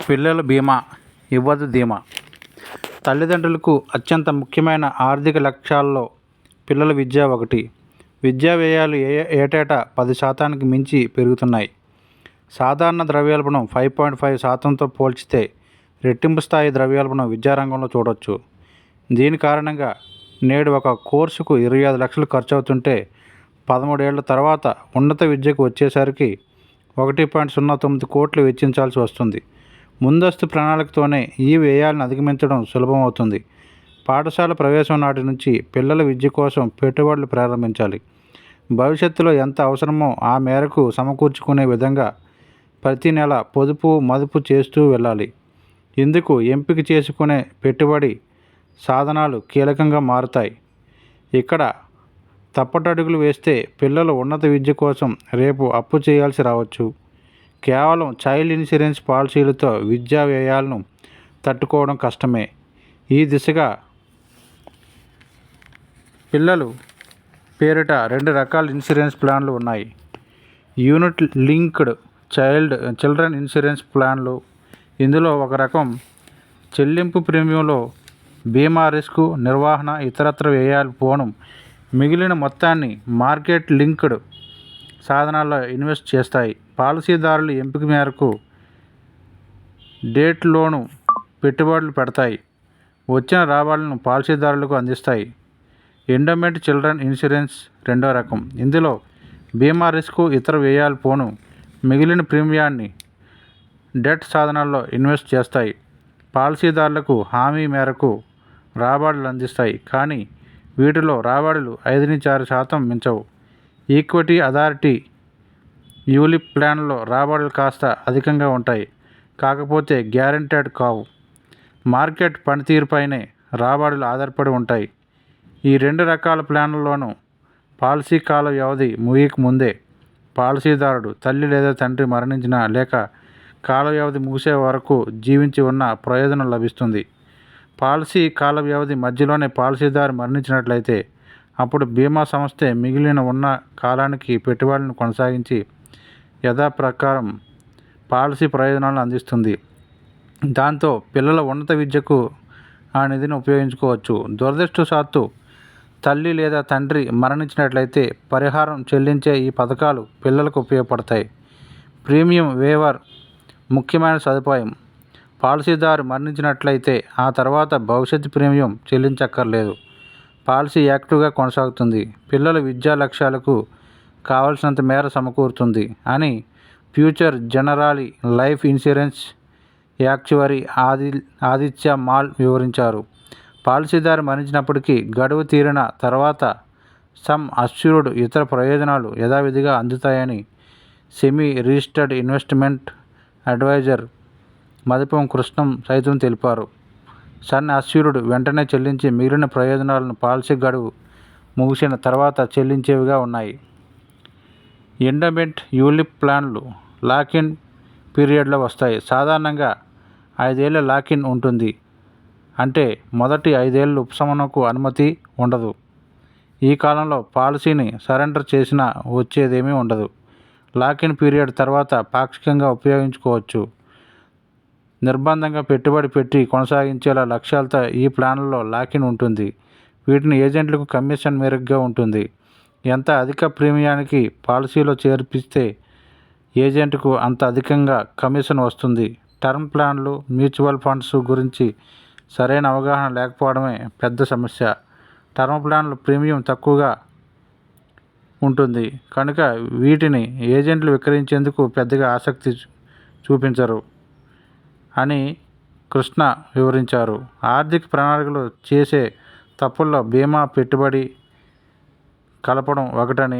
పిల్లల బీమా ఇవ్వదు ధీమా. తల్లిదండ్రులకు అత్యంత ముఖ్యమైన ఆర్థిక లక్ష్యాల్లో పిల్లల విద్య ఒకటి. విద్యా వ్యయాలు ఏటేటా 10% మించి పెరుగుతున్నాయి. సాధారణ ద్రవ్యోల్బణం 5.5%తో పోల్చితే రెట్టింపు స్థాయి ద్రవ్యోల్బణం విద్యారంగంలో చూడొచ్చు. దీని కారణంగా నేడు ఒక కోర్సుకు 25 లక్షలు ఖర్చవుతుంటే 13 ఏళ్ల తర్వాత ఉన్నత విద్యకు వచ్చేసరికి 1.09 కోట్లు వెచ్చించాల్సి వస్తుంది. ముందస్తు ప్రణాళికతోనే ఈ వ్యయాలను అధిగమించడం సులభమవుతుంది. పాఠశాల ప్రవేశం నాటి నుంచి పిల్లల విద్య కోసం పెట్టుబడులు ప్రారంభించాలి. భవిష్యత్తులో ఎంత అవసరమో ఆ మేరకు సమకూర్చుకునే విధంగా ప్రతి నెల పొదుపు మదుపు చేస్తూ వెళ్ళాలి. ఇందుకు ఎంపిక చేసుకునే పెట్టుబడి సాధనాలు కీలకంగా మారుతాయి. ఇక్కడ తప్పటడుగులు వేస్తే పిల్లల ఉన్నత విద్య కోసం రేపు అప్పు చేయాల్సి రావచ్చు. కేవలం చైల్డ్ ఇన్సూరెన్స్ పాలసీలతో విద్యా వ్యయాలను తట్టుకోవడం కష్టమే. ఈ దిశగా పిల్లలు పేరిట 2 రకాల ఇన్సూరెన్స్ ప్లాన్లు ఉన్నాయి. యూనిట్ లింక్డ్ చిల్డ్రన్ ఇన్సూరెన్స్ ప్లాన్లు. ఇందులో ఒక రకం చెల్లింపు ప్రీమియంలో బీమా రిస్కు నిర్వహణ ఇతరత్ర వ్యయాలు పోను మిగిలిన మొత్తాన్ని మార్కెట్ లింక్డ్ సాధనాల్లో ఇన్వెస్ట్ చేస్తాయి. పాలసీదారుల ఎంపిక మేరకు డెట్లోనూ పెట్టుబడులు పెడతాయి. వచ్చిన రాబడులను పాలసీదారులకు అందిస్తాయి. ఎండోమెంట్ చిల్డ్రన్ ఇన్సూరెన్స్ రెండో రకం. ఇందులో బీమా రిస్కు ఇతర వ్యయాలు పోను మిగిలిన ప్రీమియాన్ని డెట్ సాధనాల్లో ఇన్వెస్ట్ చేస్తాయి. పాలసీదారులకు హామీ మేరకు రాబడులు అందిస్తాయి. కానీ వీటిలో రాబడులు 5-6% మించవు. ఈక్విటీ అథారిటీ యూలిప్ ప్లాన్లో రాబడులు కాస్త అధికంగా ఉంటాయి. కాకపోతే గ్యారెంటెడ్ కావు. మార్కెట్ పనితీరుపైనే రాబడులు ఆధారపడి ఉంటాయి. ఈ 2 రకాల ప్లాన్లలోనూ పాలసీ కాల వ్యవధి ముగియక ముందే పాలసీదారుడు తల్లి లేదా తండ్రి మరణించిన లేక కాల వ్యవధి ముగిసే వరకు జీవించి ఉన్న ప్రయోజనం లభిస్తుంది. పాలసీ కాల వ్యవధి మధ్యలోనే పాలసీదారు మరణించినట్లయితే అప్పుడు బీమా సంస్థే మిగిలిన ఉన్న కాలానికి పెట్టుబడులను కొనసాగించి యథాప్రకారం పాలసీ ప్రయోజనాలను అందిస్తుంది. దాంతో పిల్లల ఉన్నత విద్యకు ఆ నిధిని ఉపయోగించుకోవచ్చు. దురదృష్టవశాత్తు తల్లి లేదా తండ్రి మరణించినట్లయితే పరిహారం చెల్లించే ఈ పథకాలు పిల్లలకు ఉపయోగపడతాయి. ప్రీమియం వేవర్ ముఖ్యమైన సదుపాయం. పాలసీదారు మరణించినట్లయితే ఆ తర్వాత భవిష్యత్తు ప్రీమియం చెల్లించక్కర్లేదు. పాలసీ యాక్టివ్గా కొనసాగుతుంది. పిల్లల విద్యా లక్ష్యాలకు కావలసినంత మేర సమకూరుతుంది అని future generali life insurance actuary Aditya Mal వివరించారు. పాలసీదారు మరణించినప్పటికీ గడువు తీరిన తర్వాత సమ్ అష్యూర్డ్ ఇతర ప్రయోజనాలు యథావిధిగా అందుతాయని సెమీ రిజిస్టర్డ్ ఇన్వెస్ట్మెంట్ అడ్వైజర్ మదిపం కృష్ణం సైతం తెలిపారు. సన్ అష్యూర్డ్ వెంటనే చెల్లించి మిగిలిన ప్రయోజనాలను పాలసీ గడువు ముగిసిన తర్వాత చెల్లించేవిగా ఉన్నాయి. ఎండోమెంట్ యూలిప్ ప్లాన్లు లాక్-ఇన్ పీరియడ్లో వస్తాయి. సాధారణంగా 5 ఏళ్ల లాక్-ఇన్ ఉంటుంది. అంటే మొదటి 5 ఏళ్లు ఉపశమనకు అనుమతి ఉండదు. ఈ కాలంలో పాలసీని సరెండర్ చేసినా వచ్చేదేమీ ఉండదు. లాక్-ఇన్ పీరియడ్ తర్వాత పాక్షికంగా ఉపయోగించుకోవచ్చు. నిర్బంధంగా పెట్టుబడి పెట్టి కొనసాగించేలా లక్ష్యాలతో ఈ ప్లాన్లలో లాక్-ఇన్ ఉంటుంది. వీటిని ఏజెంట్లకు కమిషన్ మెరుగ్గా ఉంటుంది. ఎంత అధిక ప్రీమియానికి పాలసీలో చేర్పిస్తే ఏజెంట్కు అంత అధికంగా కమిషన్ వస్తుంది. టర్మ్ ప్లాన్లు మ్యూచువల్ ఫండ్స్ గురించి సరైన అవగాహన లేకపోవడమే పెద్ద సమస్య. టర్మ్ ప్లాన్లు ప్రీమియం తక్కువగా ఉంటుంది కనుక వీటిని ఏజెంట్లు విక్రయించేందుకు పెద్దగా ఆసక్తి చూపించరు అని కృష్ణ వివరించారు. ఆర్థిక ప్రణాళికలు చేసే తప్పుల్లో బీమా పెట్టుబడి కలపడం ఒకటని